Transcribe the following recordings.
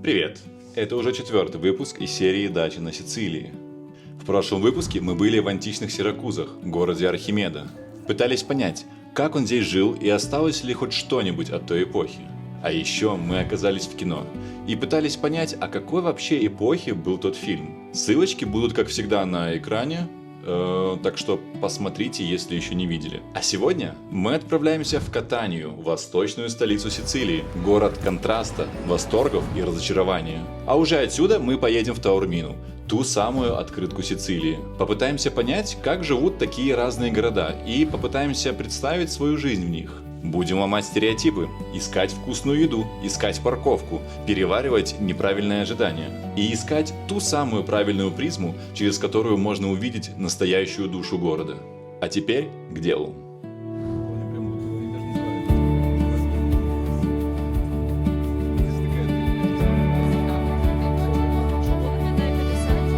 Привет! Это уже 4-й выпуск из серии «Дача на Сицилии». В прошлом выпуске мы были в античных Сиракузах, городе Архимеда. Пытались понять, как он здесь жил и осталось ли хоть что-нибудь от той эпохи. А еще мы оказались в кино и пытались понять, о какой вообще эпохе был тот фильм. Ссылочки будут, как всегда, на экране, так что посмотрите, если еще не видели. А сегодня мы отправляемся в Катанию, восточную столицу Сицилии, город контраста, восторгов и разочарования. А уже отсюда мы поедем в Таурмину, ту самую открытку Сицилии. Попытаемся понять, как живут такие разные города, и попытаемся представить свою жизнь в них. Будем ломать стереотипы, искать вкусную еду, искать парковку, переваривать неправильные ожидания и искать ту самую правильную призму, через которую можно увидеть настоящую душу города. А теперь к делу.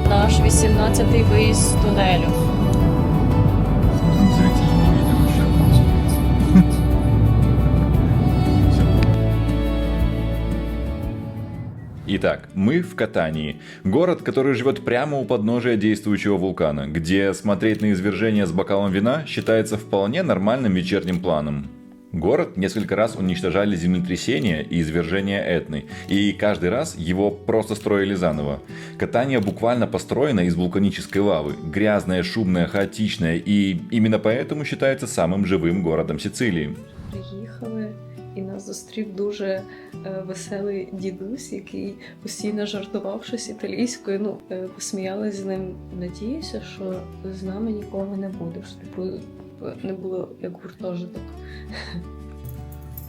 Наш 18-й виїзд з тунелю. Итак, мы в Катании, город, который живет прямо у подножия действующего вулкана, где смотреть на извержение с бокалом вина считается вполне нормальным вечерним планом. Город несколько раз уничтожали землетрясения и извержения Этны, и каждый раз его просто строили заново. Катания буквально построена из вулканической лавы, грязная, шумная, хаотичная, и именно поэтому считается самым живым городом Сицилии. Приїхали, і нас зустрів дуже веселий дідусь, який постійно жартував щось італійською. Посміялися з ним. Надіюся, що з нами нікого не буде, щоб не було як гуртожиток.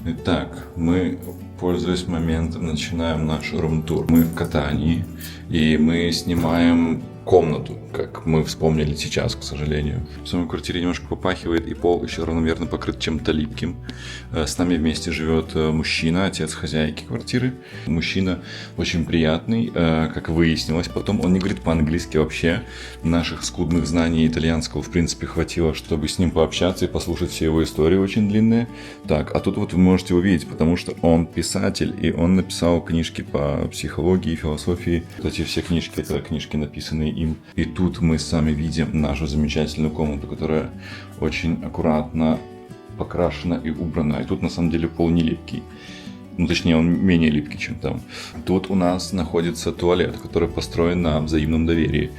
Итак, мы, пользуясь моментом, начинаем наш рум-тур. Мы в Катании, и мы снимаем комнату, как мы вспомнили сейчас, к сожалению. В самой квартире немножко попахивает, и пол еще равномерно покрыт чем-то липким. С нами вместе живет мужчина, отец хозяйки квартиры. Мужчина очень приятный, как выяснилось потом. Он не говорит по-английски вообще. Наших скудных знаний итальянского, в принципе, хватило, чтобы с ним пообщаться и послушать все его истории очень длинные. Так, а тут вот вы можете увидеть, потому что он писатель, и он написал книжки по психологии, философии. Эти все книжки, это книжки, написанные им. И тут мы сами видим нашу замечательную комнату, которая очень аккуратно покрашена и убрана. И тут на самом деле пол не липкий. Точнее, он менее липкий, чем там. Тут у нас находится туалет, который построен на взаимном доверии.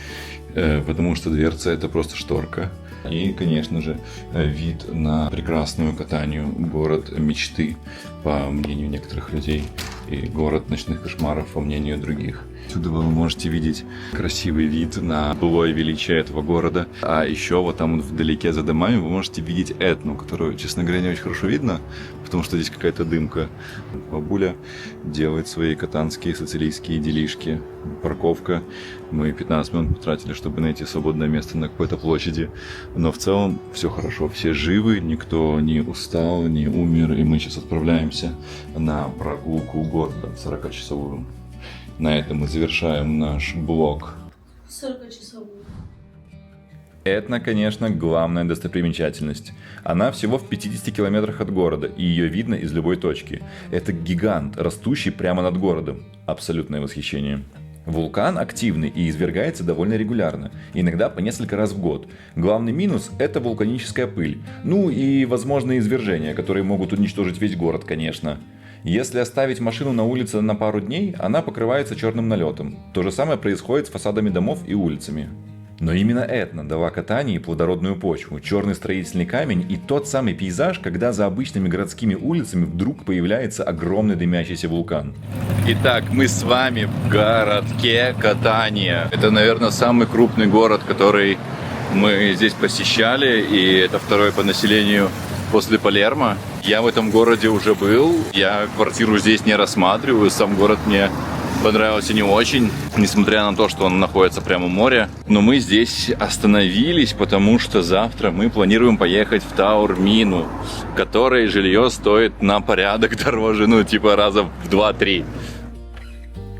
Потому что дверца — это просто шторка. И, конечно же, вид на прекрасную Катанию, город мечты, по мнению некоторых людей, и город ночных кошмаров, по мнению других. Отсюда вы можете видеть красивый вид на былое величие этого города. А еще вот там вдалеке за домами вы можете видеть Этну, которую, честно говоря, не очень хорошо видно, потому что здесь какая-то дымка. Бабуля делает свои катанские сицилийские делишки. Парковка. Мы 15 минут потратили, чтобы найти свободное место на какой-то площади. Но в целом все хорошо, все живы, никто не устал, не умер. И мы сейчас отправляемся на прогулку города 40-часовую. На этом мы завершаем наш блог. 40-часовую. Этна, конечно, главная достопримечательность. Она всего в 50 километрах от города, и ее видно из любой точки. Это гигант, растущий прямо над городом. Абсолютное восхищение. Вулкан активный и извергается довольно регулярно, иногда по несколько раз в год. Главный минус – это вулканическая пыль. Ну и возможные извержения, которые могут уничтожить весь город, конечно. Если оставить машину на улице на пару дней, она покрывается черным налетом. То же самое происходит с фасадами домов и улицами. Но именно Этна дала Катании плодородную почву, черный строительный камень и тот самый пейзаж, когда за обычными городскими улицами вдруг появляется огромный дымящийся вулкан. Итак, мы с вами в городке Катания. Это, наверное, самый крупный город, который мы здесь посещали, и это второй по населению после Палермо. Я в этом городе уже был, я квартиру здесь не рассматриваю, сам город мне понравился не очень, несмотря на то, что он находится прямо у моря. Но мы здесь остановились, потому что завтра мы планируем поехать в Таурмину, в которой жилье стоит на порядок дороже, раза в 2-3.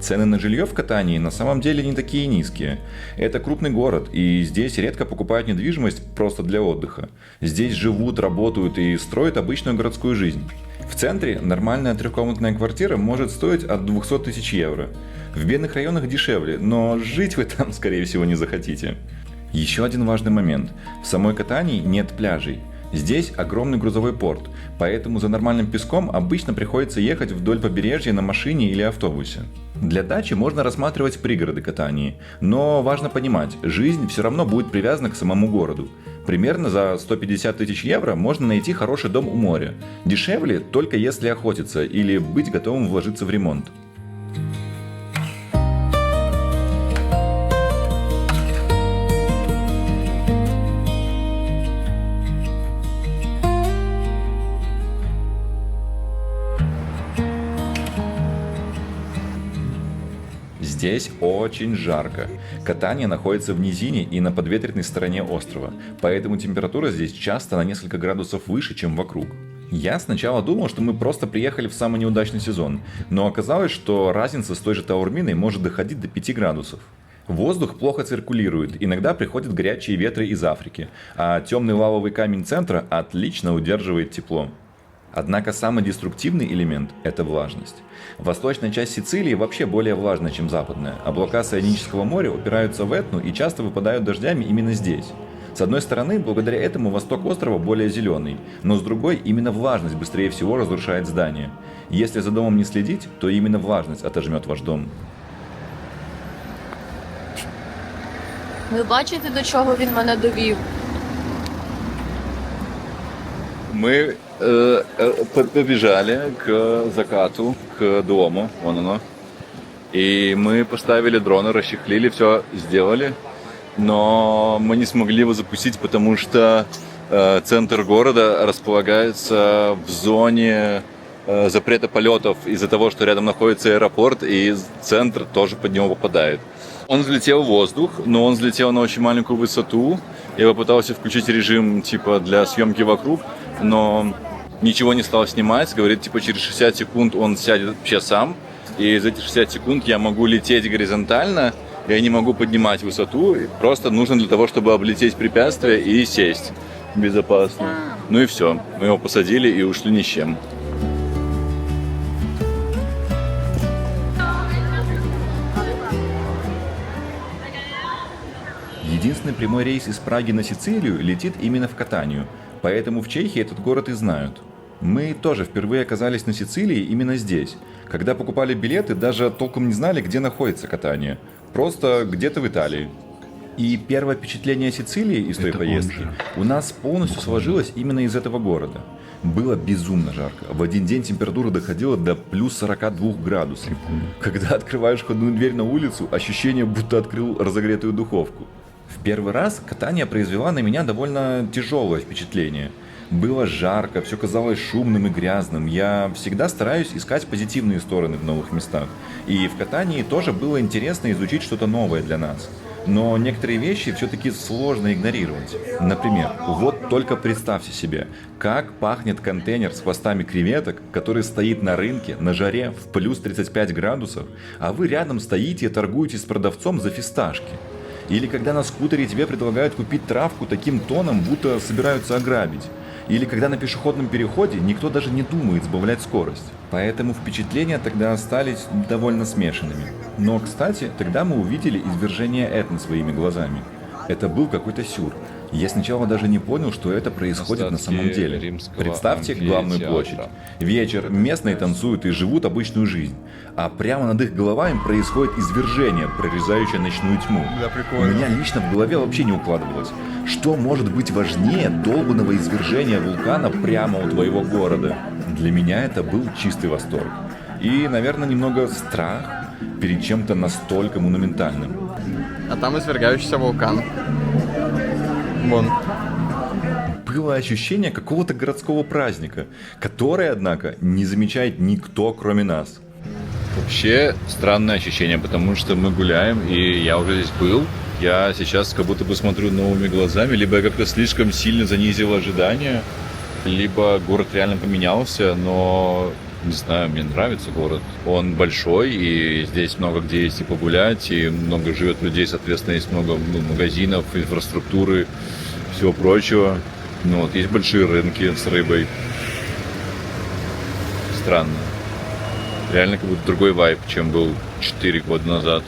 Цены на жилье в Катании на самом деле не такие низкие. Это крупный город, и здесь редко покупают недвижимость просто для отдыха. Здесь живут, работают и строят обычную городскую жизнь. В центре нормальная трехкомнатная квартира может стоить от 200 тысяч евро. В бедных районах дешевле, но жить вы там, скорее всего, не захотите. Еще один важный момент. В самой Катании нет пляжей. Здесь огромный грузовой порт, поэтому за нормальным песком обычно приходится ехать вдоль побережья на машине или автобусе. Для дачи можно рассматривать пригороды Катании, но важно понимать, жизнь все равно будет привязана к самому городу. Примерно за 150 тысяч евро можно найти хороший дом у моря. Дешевле только если охотиться или быть готовым вложиться в ремонт. Здесь очень жарко. Катания находится в низине и на подветренной стороне острова, поэтому температура здесь часто на несколько градусов выше, чем вокруг. Я сначала думал, что мы просто приехали в самый неудачный сезон, но оказалось, что разница с той же Таурминой может доходить до 5 градусов. Воздух плохо циркулирует, иногда приходят горячие ветры из Африки, а темный лавовый камень центра отлично удерживает тепло. Однако самый деструктивный элемент – это влажность. Восточная часть Сицилии вообще более влажная, чем западная. Облака с Ионического моря упираются в Этну и часто выпадают дождями именно здесь. С одной стороны, благодаря этому восток острова более зеленый, но с другой, именно влажность быстрее всего разрушает здания. Если за домом не следить, то именно влажность отожмет ваш дом. Ви бачите, до чого він мене довів? Мы побежали к закату, к дому, вон оно. И мы поставили дроны, расчехлили, все сделали. Но мы не смогли его запустить, потому что центр города располагается в зоне запрета полетов из-за того, что рядом находится аэропорт, и центр тоже под него попадает. Он взлетел в воздух, но он взлетел на очень маленькую высоту. Я попытался включить режим типа для съемки вокруг, но ничего не стал снимать. Говорит, типа через 60 секунд он сядет вообще сам. И за эти 60 секунд я могу лететь горизонтально, я не могу поднимать высоту. Просто нужно для того, чтобы облететь препятствие и сесть безопасно. Ну и все. Мы его посадили и ушли ни с чем. Единственный прямой рейс из Праги на Сицилию летит именно в Катанию, поэтому в Чехии этот город и знают. Мы тоже впервые оказались на Сицилии именно здесь. Когда покупали билеты, даже толком не знали, где находится Катания. Просто где-то в Италии. И первое впечатление о Сицилии из той поездки у нас полностью сложилось именно из этого города. Было безумно жарко. В один день температура доходила до плюс 42 градусов. Когда открываешь входную дверь на улицу, ощущение, будто открыл разогретую духовку. В первый раз Катания произвела на меня довольно тяжелое впечатление. Было жарко, все казалось шумным и грязным. Я всегда стараюсь искать позитивные стороны в новых местах. И в Катании тоже было интересно изучить что-то новое для нас. Но некоторые вещи все-таки сложно игнорировать. Например, вот только представьте себе, как пахнет контейнер с хвостами креветок, который стоит на рынке на жаре в плюс 35 градусов, а вы рядом стоите и торгуете с продавцом за фисташки. Или когда на скутере тебе предлагают купить травку таким тоном, будто собираются ограбить. Или когда на пешеходном переходе никто даже не думает сбавлять скорость. Поэтому впечатления тогда остались довольно смешанными. Но, кстати, тогда мы увидели извержение Этны своими глазами. Это был какой-то сюр. Я сначала даже не понял, что это происходит на самом деле. Представьте главную площадь. Вечер, местные танцуют и живут обычную жизнь. А прямо над их головами происходит извержение, прорезающее ночную тьму. Да, У меня лично в голове вообще не укладывалось. Что может быть важнее долбанного извержения вулкана прямо у твоего города? Для меня это был чистый восторг. И, наверное, немного страх перед чем-то настолько монументальным. А там извергающийся вулкан. Вон. Было ощущение какого-то городского праздника, который, однако, не замечает никто, кроме нас. Вообще странное ощущение, потому что мы гуляем, и я уже здесь был. Я сейчас как будто бы смотрю новыми глазами, либо я как-то слишком сильно занизил ожидания, либо город реально поменялся, но Не знаю, мне нравится город. Он большой, и здесь много где есть и погулять, и много живет людей, соответственно, есть много магазинов, инфраструктуры, всего прочего. Ну вот, есть большие рынки с рыбой. Странно. Реально как будто другой вайб, чем был 4 года назад.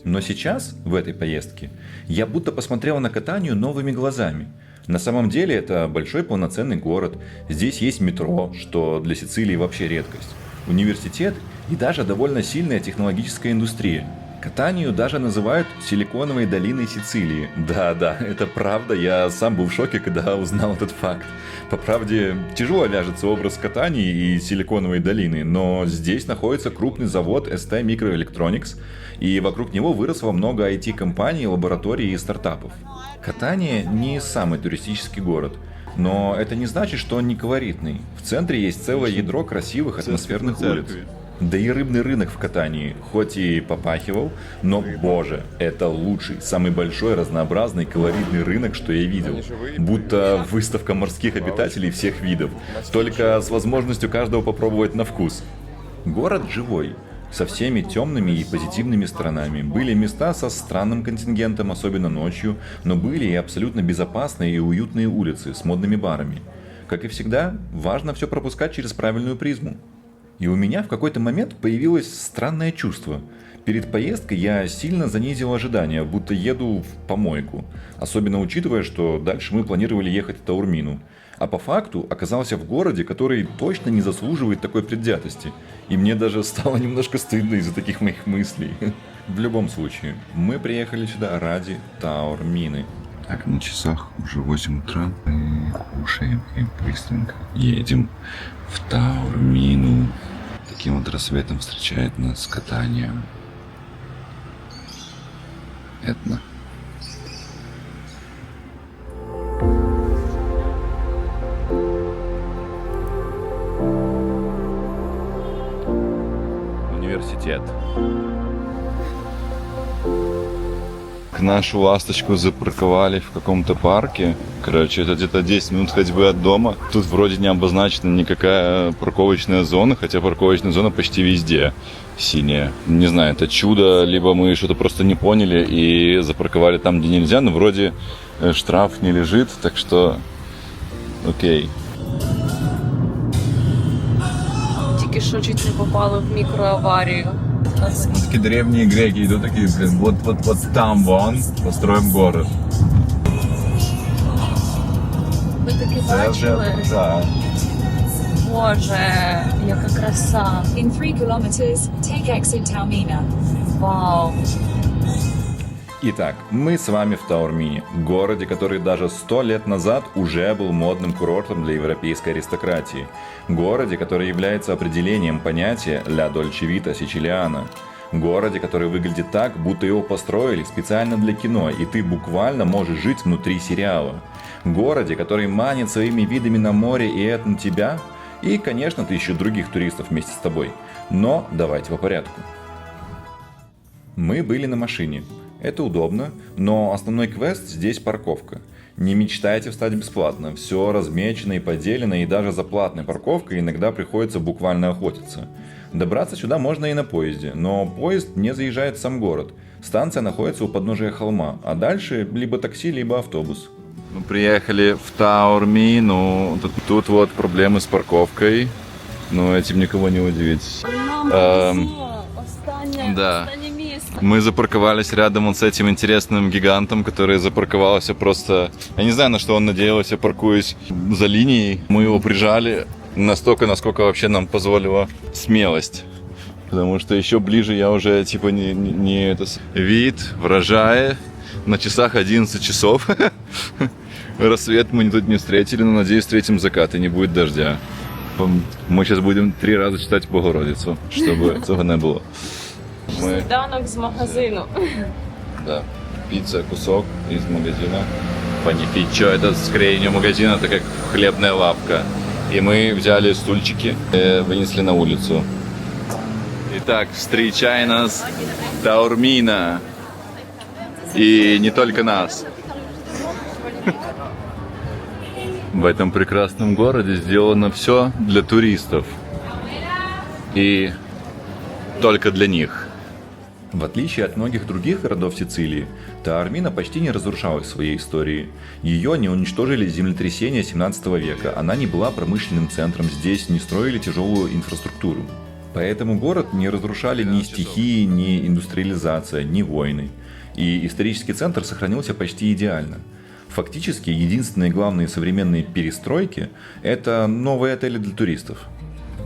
Но сейчас, в этой поездке, я будто посмотрел на Катанию новыми глазами. На самом деле это большой полноценный город. Здесь есть метро, что для Сицилии вообще редкость. Университет и даже довольно сильная технологическая индустрия. Катанию даже называют «силиконовой долиной Сицилии». Да, это правда, я сам был в шоке, когда узнал этот факт. По правде, тяжело вяжется образ Катании и Силиконовой долины, но здесь находится крупный завод ST Microelectronics, и вокруг него выросло много IT-компаний, лабораторий и стартапов. Катания не самый туристический город, но это не значит, что он не колоритный. В центре есть целое ядро красивых атмосферных улиц. Да и рыбный рынок в Катании, хоть и попахивал, но, боже, это лучший, самый большой, разнообразный, колоритный рынок, что я видел. Будто выставка морских обитателей всех видов, только с возможностью каждого попробовать на вкус. Город живой, со всеми темными и позитивными сторонами. Были места со странным контингентом, особенно ночью, но были и абсолютно безопасные и уютные улицы с модными барами. Как и всегда, важно все пропускать через правильную призму. И у меня в какой-то момент появилось странное чувство. Перед поездкой я сильно занизил ожидания, будто еду в помойку. Особенно учитывая, что дальше мы планировали ехать в Таурмину. А по факту оказался в городе, который точно не заслуживает такой предвзятости. И мне даже стало немножко стыдно из-за таких моих мыслей. В любом случае, мы приехали сюда ради Таурмины. Так, на часах уже 8 утра. Мы кушаем и быстренько едем в Таурмину. Таким вот рассветом встречает нас Катания. Этна. Университет. Нашу ласточку запарковали в каком-то парке. Короче, это где-то 10 минут ходьбы от дома. Тут вроде не обозначена никакая парковочная зона, хотя парковочная зона почти везде синяя. Не знаю, это чудо, либо мы что-то просто не поняли и запарковали там, где нельзя, но вроде штраф не лежит, так что окей. Тільки що чуть не попали в мікроаварію. Такие древние греки идут такие, блин, вот там вон построим город. Ви таки бачили? Да. Боже, яка краса. In 3 kilometers, take exit Taormina. Вау. Итак, мы с вами в Таурмине, городе, который даже 100 лет назад уже был модным курортом для европейской аристократии. Городе, который является определением понятия «la dolce vita siciliana». Городе, который выглядит так, будто его построили специально для кино, и ты буквально можешь жить внутри сериала. Городе, который манит своими видами на море и это на тебя, и, конечно, тысячу других туристов вместе с тобой. Но давайте по порядку. Мы были на машине. Это удобно, но основной квест здесь парковка. Не мечтайте встать бесплатно, все размечено и поделено, и даже за платной парковкой иногда приходится буквально охотиться. Добраться сюда можно и на поезде, но поезд не заезжает в сам город. Станция находится у подножия холма, а дальше либо такси, либо автобус. Мы приехали в Таурмину. Тут вот проблемы с парковкой, но этим никого не удивить. Да. Мы запарковались рядом вот с этим интересным гигантом, который запарковался просто... Я не знаю, на что он надеялся, паркуясь за линией. Мы его прижали настолько, насколько вообще нам позволила смелость. Потому что еще ближе я уже типа не это... Вид вражает. На часах 11 часов. Рассвет мы тут не встретили, но надеюсь, встретим закат и не будет дождя. Мы сейчас будем 3 раза читать Богородицу, чтобы цього не було. Сніданок з магазину. Да. Пицца, кусок из магазина. Панифичо, это скорее не магазин, это как хлебная лавка. И мы взяли стульчики, вынесли на улицу. Итак, встречай нас Таурмина. И не только нас. В этом прекрасном городе сделано все для туристов. и только для них. В отличие от многих других городов Сицилии, Таормина почти не разрушалась в своей истории. Ее не уничтожили землетрясения 17 века, она не была промышленным центром, здесь не строили тяжелую инфраструктуру. Поэтому город не разрушали ни стихии, ни индустриализация, ни войны. И исторический центр сохранился почти идеально. Фактически, единственные главные современные перестройки – это новые отели для туристов.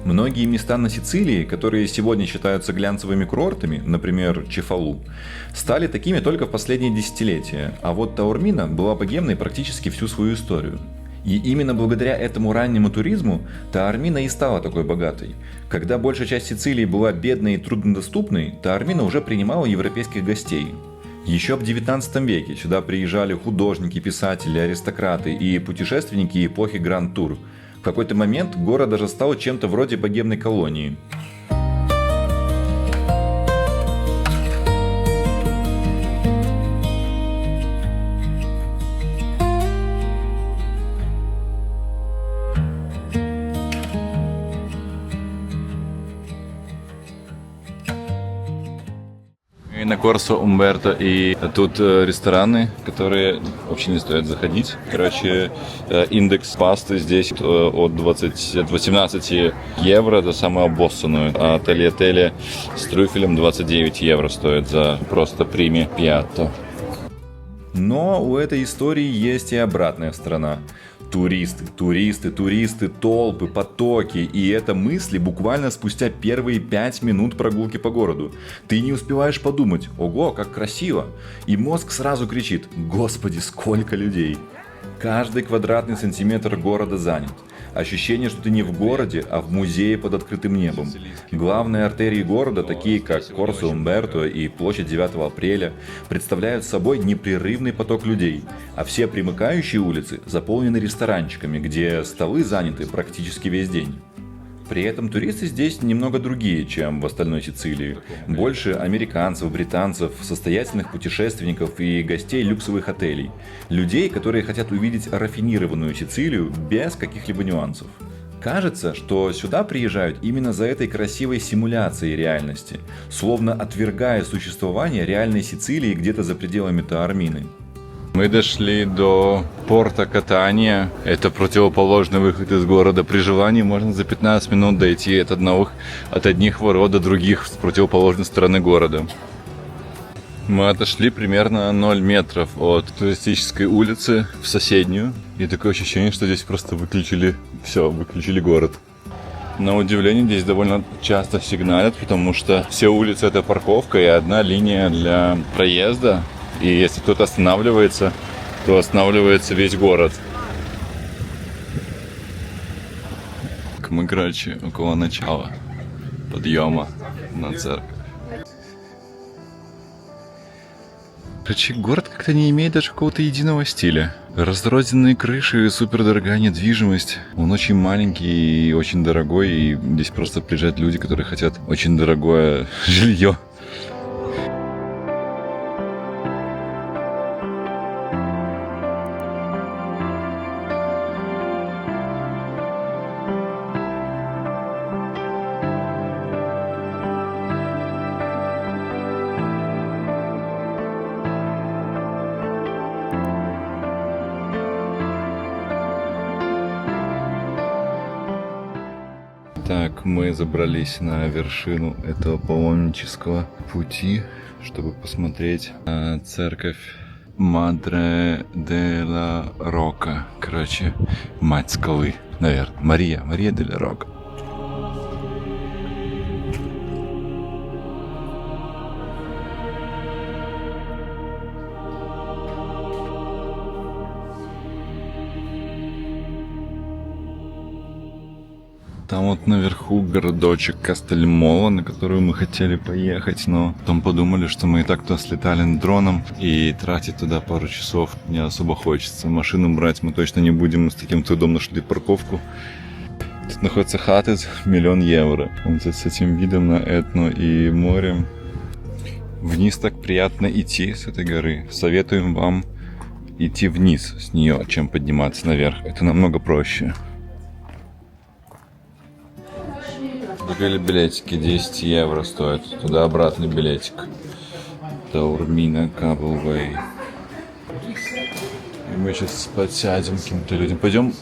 Многие места на Сицилии, которые сегодня считаются глянцевыми курортами, например, Чефалу, стали такими только в последние десятилетия, а вот Таормина была богемной практически всю свою историю. И именно благодаря этому раннему туризму Таормина и стала такой богатой. Когда большая часть Сицилии была бедной и труднодоступной, Таормина уже принимала европейских гостей. Еще в 19 веке сюда приезжали художники, писатели, аристократы и путешественники эпохи Гранд-Тур. В какой-то момент город даже стал чем-то вроде богемной колонии. На Корсо Умберто, и тут рестораны, которые вообще не стоит заходить. Короче, индекс пасты здесь от 18 евро до самого Боссону. А отели с трюфелем 29 евро стоит за просто прими пиатто. Но у этой истории есть и обратная сторона. Туристы, туристы, туристы, толпы, потоки. И это мысли буквально спустя первые 5 минут прогулки по городу. Ты не успеваешь подумать: ого, как красиво. И мозг сразу кричит: господи, сколько людей. Каждый квадратный сантиметр города занят. Ощущение, что ты не в городе, а в музее под открытым небом. Главные артерии города, такие как Корсо Умберто и площадь 9 апреля, представляют собой непрерывный поток людей, а все примыкающие улицы заполнены ресторанчиками, где столы заняты практически весь день. При этом туристы здесь немного другие, чем в остальной Сицилии. Больше американцев, британцев, состоятельных путешественников и гостей люксовых отелей. Людей, которые хотят увидеть рафинированную Сицилию без каких-либо нюансов. Кажется, что сюда приезжают именно за этой красивой симуляцией реальности, словно отвергая существование реальной Сицилии где-то за пределами Таормины. Мы дошли до порта Катания. Это противоположный выход из города. При желании можно за 15 минут дойти от одних ворот до других с противоположной стороны города. Мы отошли примерно 0 метров от туристической улицы в соседнюю. И такое ощущение, что здесь просто выключили город. На удивление, здесь довольно часто сигналят, потому что все улицы — это парковка и одна линия для проезда. И если кто-то останавливается, то останавливается весь город. Мы, короче, около начала подъема на церковь. Короче, город как-то не имеет даже какого-то единого стиля. Разрозненные крыши, супердорогая недвижимость. Он очень маленький и очень дорогой, и здесь просто приезжают люди, которые хотят очень дорогое жилье. Так, мы забрались на вершину этого паломнического пути, чтобы посмотреть на церковь Мадре де ла Рока. Короче, мать скалы, наверное. Мария де ла Рока. Там вот наверху городочек Кастельмоло, на который мы хотели поехать, но потом подумали, что мы и так туда слетали дроном, и тратить туда пару часов не особо хочется. Машину брать мы точно не будем, мы с таким трудом нашли парковку. Тут находятся хаты за 1 000 000 евро. Вот с этим видом на Этну и море. Вниз так приятно идти с этой горы. Советуем вам идти вниз с нее, чем подниматься наверх. Это намного проще. купили билетики, 10 евро стоит. Туда-обратный билетик. Таурмина, Каблвей. И мы сейчас подсядем к каким-то людям. Пойдем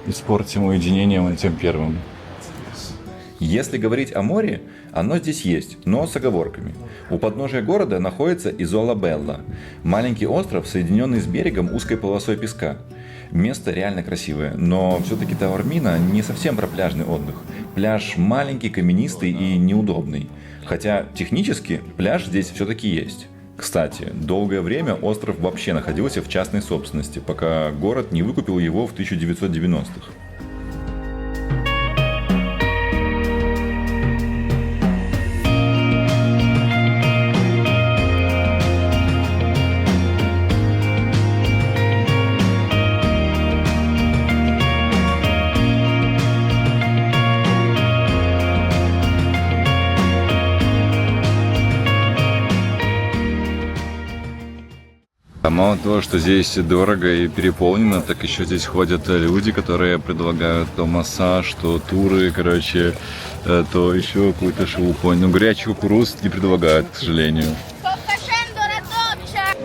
испортим уединение вон тем первым. Если говорить о море, оно здесь есть, но с оговорками. У подножия города находится Изола Белла, маленький остров, соединенный с берегом узкой полосой песка. Место реально красивое, но все-таки Таурмина не совсем про пляжный отдых. Пляж маленький, каменистый и неудобный. Хотя технически пляж здесь все-таки есть. Кстати, долгое время остров вообще находился в частной собственности, пока город не выкупил его в 1990-х. А мало того, что здесь дорого и переполнено, так еще здесь ходят люди, которые предлагают то массаж, то туры, короче, то еще какую-то шелупу. Но горячий кукуруз не предлагают, к сожалению.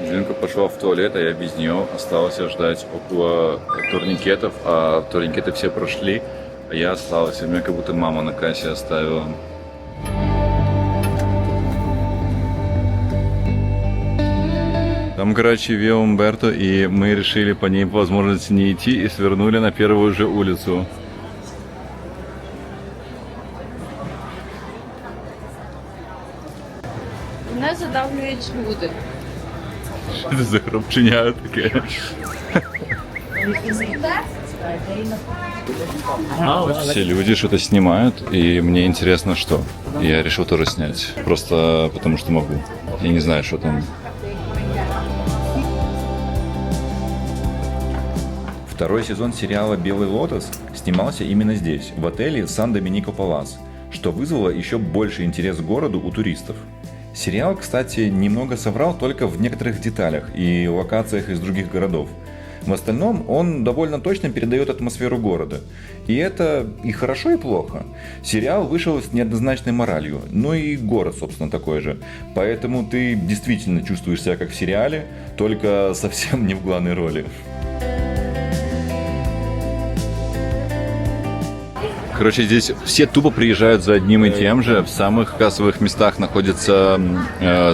Жинка пошла в туалет, а я без нее остался ждать около турникетов, а турникеты все прошли, а я остался. Меня как будто мама на кассе оставила. Там, короче, Виа Умберто, и мы решили по ней по возможности не идти и свернули на первую же улицу. Мене задавлюють люди. Що це за хропченя таке? Все люди что-то снимают, и мне интересно, что. Я решил тоже снять, просто потому что могу. Я не знаю, что там. Второй сезон сериала «Белый лотос» снимался именно здесь, в отеле Сан-Доминико Палас, что вызвало еще больше интерес к городу у туристов. Сериал, кстати, немного соврал только в некоторых деталях и локациях из других городов. В остальном он довольно точно передает атмосферу города. И это и хорошо, и плохо. Сериал вышел с неоднозначной моралью, но и город, собственно, такой же. Поэтому ты действительно чувствуешь себя как в сериале, только совсем не в главной роли. Короче, здесь все тупо приезжают за одним и тем же. В самых кассовых местах находятся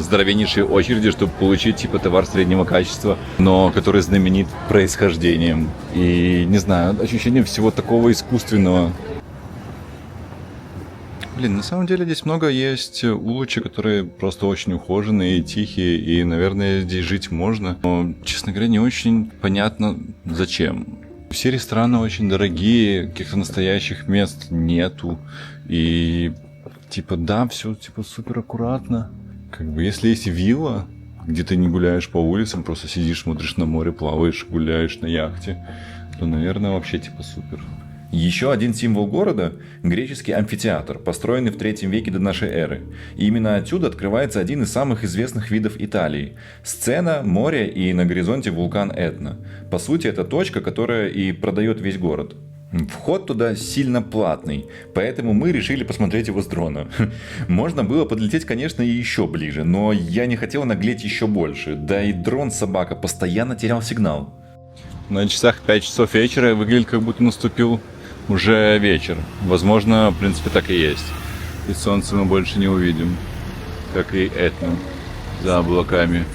здоровеннейшие очереди, чтобы получить типа товар среднего качества, но который знаменит происхождением. И не знаю, ощущение всего такого искусственного. Блин, на самом деле здесь много есть улочек, которые просто очень ухоженные и тихие, и, наверное, здесь жить можно. Но, честно говоря, не очень понятно, зачем. Все рестораны очень дорогие, каких-то настоящих мест нету. И типа да, все типа супер аккуратно. Как бы если есть вилла, где ты не гуляешь по улицам, просто сидишь, смотришь на море, плаваешь, гуляешь на яхте, то, наверное, вообще типа супер. Еще один символ города – греческий амфитеатр, построенный в 3 веке до нашей эры. И именно отсюда открывается один из самых известных видов Италии – сцена, море и на горизонте вулкан Этна. По сути, это точка, которая и продает весь город. Вход туда сильно платный, поэтому мы решили посмотреть его с дрона. Можно было подлететь, конечно, и еще ближе, но я не хотел наглеть еще больше, да и дрон-собака постоянно терял сигнал. На часах 5 часов вечера выглядит, как будто наступил уже вечер. Возможно, в принципе, так и есть. И солнце мы больше не увидим, как и Этну за облаками.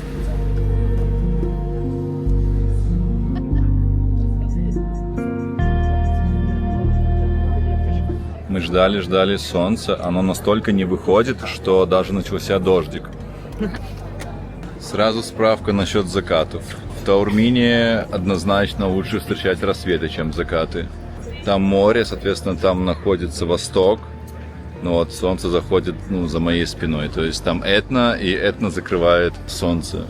Мы ждали солнца, оно настолько не выходит, что даже начался дождик. Сразу справка насчет закатов. В Таурмине однозначно лучше встречать рассветы, чем закаты. Там море, соответственно, там находится восток. Но вот солнце заходит, за моей спиной. То есть там Этна, и Этна закрывает солнце.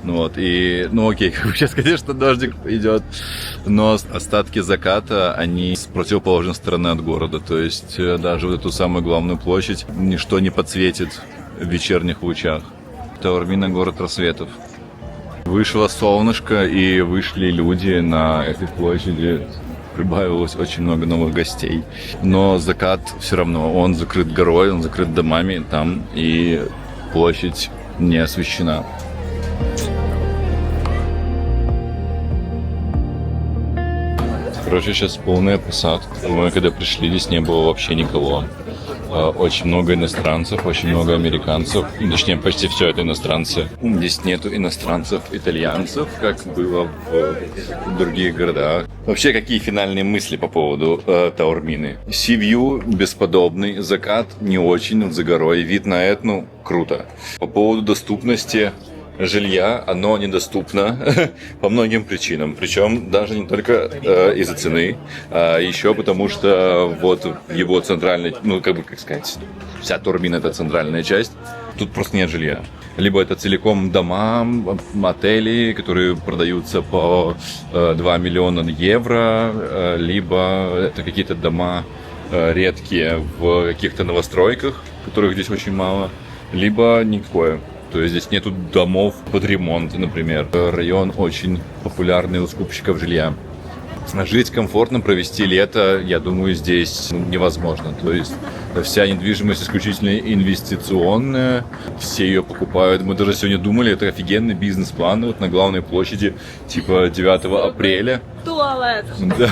Окей, как бы сейчас, конечно, дождик идет, но остатки заката, они с противоположной стороны от города. То есть даже вот эту самую главную площадь ничто не подсветит в вечерних лучах. Таурмина — город рассветов. Вышло солнышко, и вышли люди на этой площади. прибавилось очень много новых гостей. Но закат все равно, он закрыт горой, он закрыт домами там, и площадь не освещена. Короче, сейчас полная посадка. Мы когда пришли, здесь не было вообще никого. Очень много иностранцев, очень много американцев. Точнее, почти все это иностранцы. Здесь нету иностранцев-итальянцев, как было в других городах. Вообще, какие финальные мысли по поводу Таурмины? Си-вью бесподобный, закат не очень, за горой, вид на Этну круто. По поводу доступности жилья, оно недоступно по многим причинам. Причем даже не только из-за цены, а еще потому что вот его центральная, ну как сказать, вся Таурмина — это центральная часть. Тут просто нет жилья. Либо это целиком дома, отели, которые продаются по 2 миллиона евро, либо это какие-то дома редкие в каких-то новостройках, которых здесь очень мало, либо никакое. То есть здесь нету домов под ремонт, например. Район очень популярный у скупщиков жилья. Жить комфортно, провести лето, я думаю, здесь невозможно. То есть вся недвижимость исключительно инвестиционная, все ее покупают. Мы даже сегодня думали, это офигенный бизнес-план вот на главной площади, типа 9 апреля. Туалет! Да.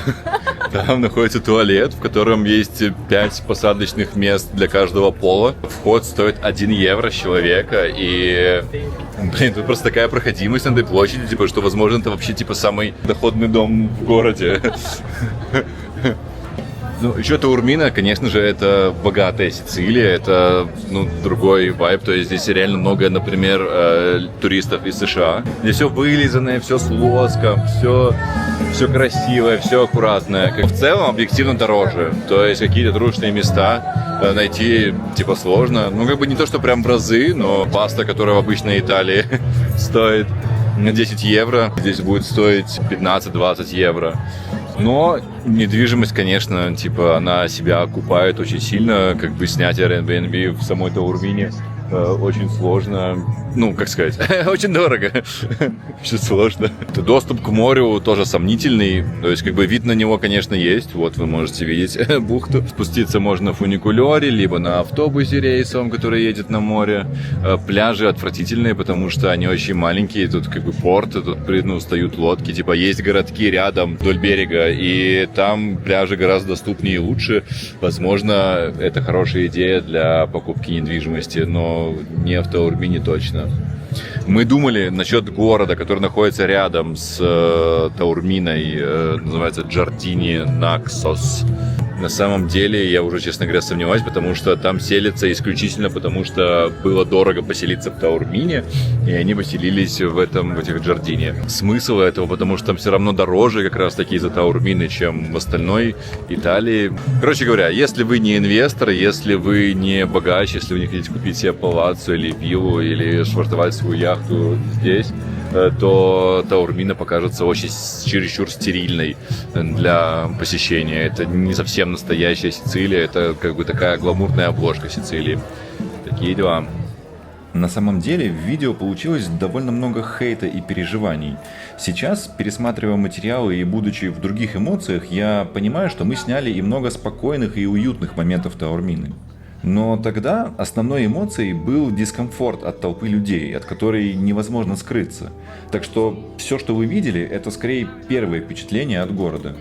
Там находится туалет, в котором есть 5 посадочных мест для каждого пола. Вход стоит 1 евро с человека, и, блин, тут просто такая проходимость на этой площади, типа, что, возможно, это вообще, типа, самый доходный дом в городе. Ну, еще Таурмина, конечно же, это богатая Сицилия, это, ну, другой вайб, то есть здесь реально много, например, туристов из США. Здесь все вылизанное, все с лоском, все красивое, все аккуратное. Как в целом, объективно дороже, то есть какие-то трушные места найти, типа, сложно. Ну, как бы не то, что прям в разы, но паста, которая в обычной Италии стоит 10 евро, здесь будет стоить 15-20 евро. Но недвижимость, конечно, типа, она себя окупает очень сильно, как бы снять Airbnb в самой Таурмине очень сложно, ну, как сказать, очень дорого, очень сложно. Доступ к морю тоже сомнительный, то есть, как бы, вид на него, конечно, есть, вот вы можете видеть бухту. Спуститься можно на фуникулере, либо на автобусе рейсовом, который едет на море. Пляжи отвратительные, потому что они очень маленькие, тут, как бы, порт, тут, ну, стоят лодки, типа, есть городки рядом вдоль берега, и там пляжи гораздо доступнее и лучше. Возможно, это хорошая идея для покупки недвижимости, но не в Таурмине точно. Мы думали насчет города, который находится рядом с Таурминой, называется Джардини Наксос. На самом деле, я уже, честно говоря, сомневаюсь, потому что там селятся исключительно потому, что было дорого поселиться в Таурмине, и они поселились в этих Джардине. Смысл этого, потому что там все равно дороже как раз-таки из-за Таурмины, чем в остальной Италии. Короче говоря, если вы не инвестор, если вы не богач, если вы не хотите купить себе палаццо или виллу, или швартовать свою яхту здесь, то Таурмина покажется очень чересчур стерильной для посещения. Это не совсем настоящая Сицилия, это как бы такая гламурная обложка Сицилии. Такие дела. На самом деле в видео получилось довольно много хейта и переживаний. Сейчас, пересматривая материалы и будучи в других эмоциях, я понимаю, что мы сняли и много спокойных и уютных моментов Таурмины. Но тогда основной эмоцией был дискомфорт от толпы людей, от которой невозможно скрыться. Так что все, что вы видели, это скорее первое впечатление от города.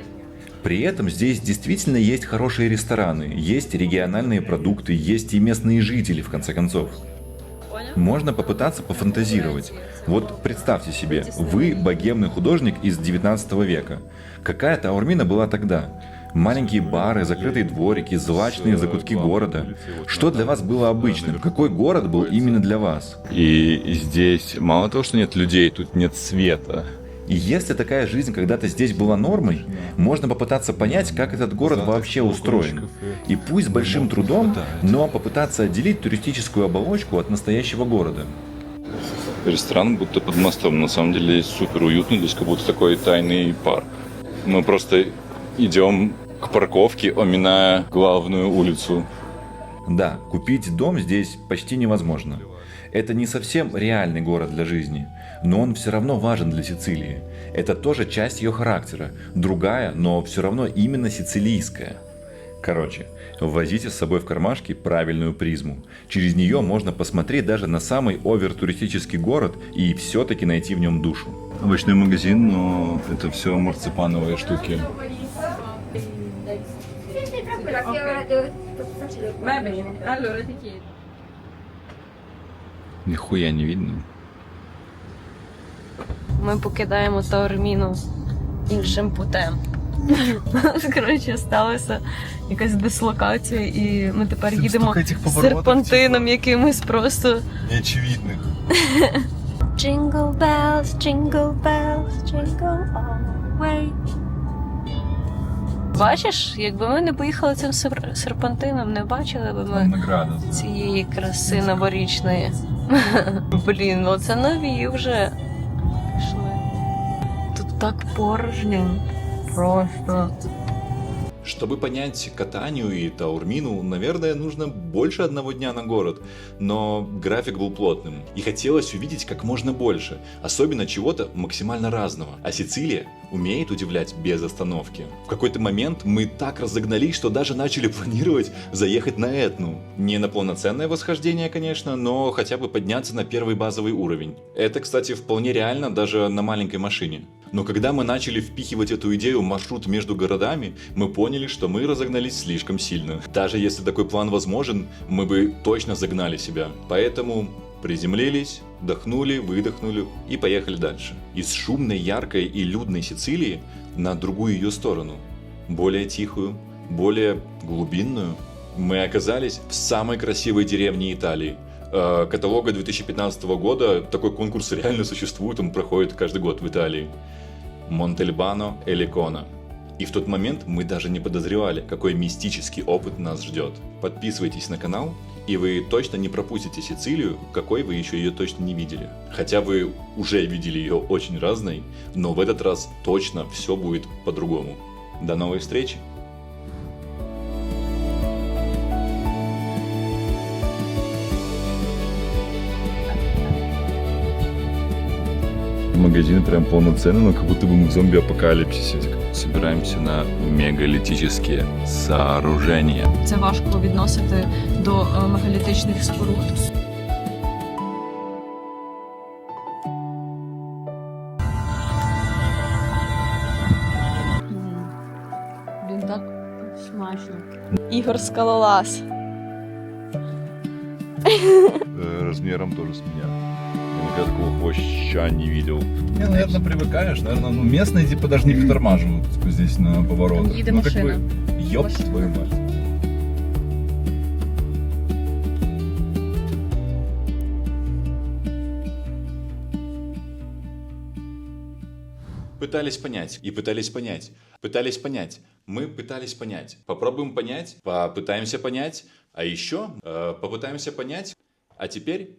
При этом здесь действительно есть хорошие рестораны, есть региональные продукты, есть и местные жители, в конце концов. Можно попытаться пофантазировать. Вот представьте себе, вы богемный художник из 19 века. Какая Таурмина была тогда? Маленькие бары, закрытые дворики, злачные закутки города. Что для вас было обычным? Какой город был именно для вас? И здесь мало того, что нет людей, тут нет света. И если такая жизнь когда-то здесь была нормой, можно попытаться понять, как этот город вообще устроен. И пусть с большим трудом, но попытаться отделить туристическую оболочку от настоящего города. Ресторан будто под мостом, на самом деле супер уютно, здесь как будто такой тайный парк. Мы просто идем к парковке, оминая главную улицу. Да, купить дом здесь почти невозможно. Это не совсем реальный город для жизни, но он все равно важен для Сицилии. Это тоже часть ее характера, другая, но все равно именно сицилийская. Короче, возите с собой в кармашке правильную призму. Через нее можно посмотреть даже на самый овертуристический город и все-таки найти в нем душу. Овощной магазин, но это все марципановые штуки. Нихуя не видно. Ми покидаємо Таорміну іншим путем. Коротше, сталася якась дислокація, і ми тепер їдемо серпантином якимось просто. Неочевидных. Jingle bells, jingle bells, jingle all the way. Бачиш, якби ми не поїхали цим серпантином, не бачили би ми Награда. цієї краси новорічної. Блін, ну це нові вже пішли. Тут так порожньо. Просто. Чтобы понять Катанию и Таурмину, наверное, нужно больше одного дня на город. Но график был плотным, и хотелось увидеть как можно больше, особенно чего-то максимально разного. А Сицилия умеет удивлять без остановки. В какой-то момент мы так разогнались, что даже начали планировать заехать на Этну. Не на полноценное восхождение, конечно, но хотя бы подняться на первый базовый уровень. Это, кстати, вполне реально даже на маленькой машине. Но когда мы начали впихивать эту идею в маршрут между городами, мы поняли, что мы разогнались слишком сильно. Даже если такой план возможен, мы бы точно загнали себя. Поэтому приземлились, вдохнули, выдохнули и поехали дальше. Из шумной, яркой и людной Сицилии на другую ее сторону. Более тихую, более глубинную. Мы оказались в самой красивой деревне Италии. Каталога 2015 года, такой конкурс реально существует, он проходит каждый год в Италии. Монтельбано e Licona. И в тот момент мы даже не подозревали, какой мистический опыт нас ждет. Подписывайтесь на канал, и вы точно не пропустите Сицилию, какой вы еще ее точно не видели. Хотя вы уже видели ее очень разной, но в этот раз точно все будет по-другому. До новой встречи! Магазин прям полноценный, но как будто бы мы в зомби-апокалипсисе. Собираемся на мегалитические сооружения. Це важко відносити до мегалітичних споруд. Він так смачно. Ігор Скалолаз. Размером тоже с меня. Я никогда такого хвоща не видел. Не, наверное, привыкаешь. Наверное, ну местные типа даже не притормаживают здесь на поворотах. Едет ну, как машина. бы, ёб твою мать. Пытались понять и пытались понять. Пытались понять. Мы пытались понять. Попробуем понять, попытаемся понять, а еще попытаемся понять, а теперь